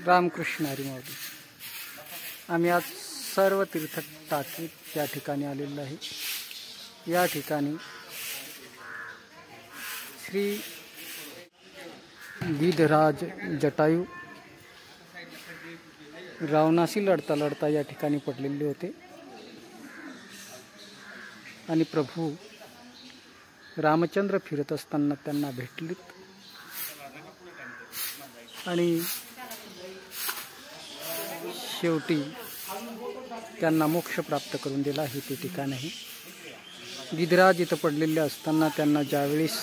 रामकृष्ण हरी माऊली। आम्ही आज सर्व तीर्थ टाकीत या ठिकाणी आलेलो आहे। या ठिकाणी श्री गिधराज जटायू रावणाशी लढता लढता या ठिकाणी पडलेले होते आणि प्रभू रामचंद्र फिरत असताना त्यांना भेटलीत आणि शेवटी त्यांना मोक्ष प्राप्त करून दिला। हे ते ठिकाण आहे। गिधराज इथं पडलेले असताना त्यांना ज्यावेळेस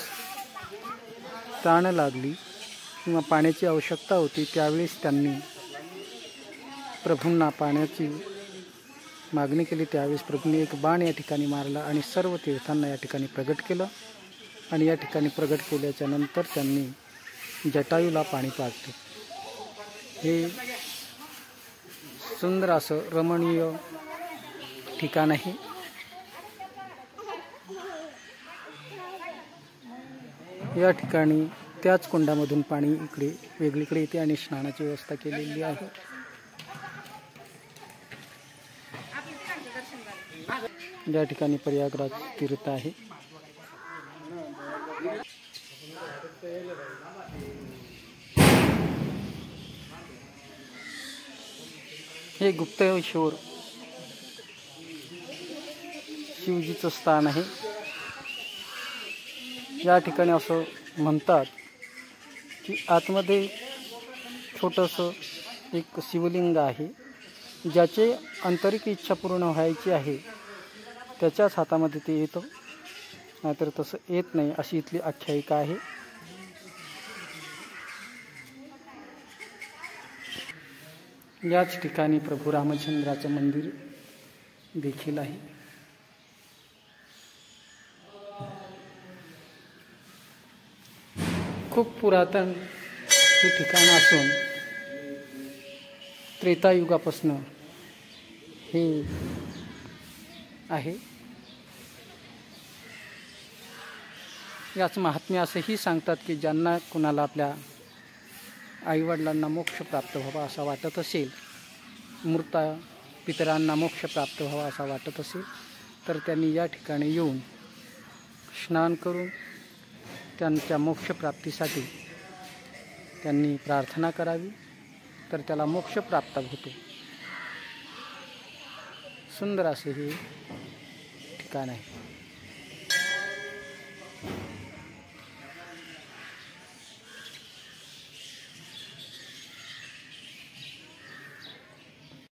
तहान लागली किंवा पाण्याची आवश्यकता होती त्यावेळेस त्यांनी प्रभूंना पाण्याची मागणी केली। त्यावेळेस प्रभूंनी एक बाण या ठिकाणी मारला आणि सर्व तीर्थांना या ठिकाणी प्रगट केलं आणि या ठिकाणी प्रगट केल्याच्या नंतर त्यांनी जटायूला पाणी पाजले। हे सुंदर असं रमणीय ठिकाण आहे। या ठिकाणी त्याच कुंडामधून पाणी इकडे वेगळीकडे येते आणि स्नानाची व्यवस्था केलेली आहे। या ठिकाणी प्रयागराज तीर्थ आहे। हे गुप्तेश्वर शिवजीचं स्थान आहे। या ठिकाणी असं म्हणतात की आतमध्ये छोटंसं एक शिवलिंग आहे, ज्याचे आंतरिक इच्छा पूर्ण व्हायची आहे त्याच्याच हातामध्ये ते येतं, नाहीतर तसं येत नाही अशी इथली आख्यायिका आहे। याच ठिकाणी प्रभू रामचंद्राचं मंदिर देखील आहे। खूप पुरातन हे ठिकाण असून त्रेतायुगापासून हे आहे। याच महात्म्य असंही सांगतात की ज्यांना कुणाला आपल्या आईवडिलांना मोक्ष प्राप्त व्हावा असा वाटत असेल, मृत पितरांना मोक्ष प्राप्त व्हावा असा वाटत असेल तर त्यांनी या ठिकाणी येऊन स्नान करून त्यांच्या मोक्ष प्राप्तीसाठी त्यांनी प्रार्थना करावी, तर त्याला मोक्ष प्राप्त होतो। सुंदर असे हे ठिकाण आहे।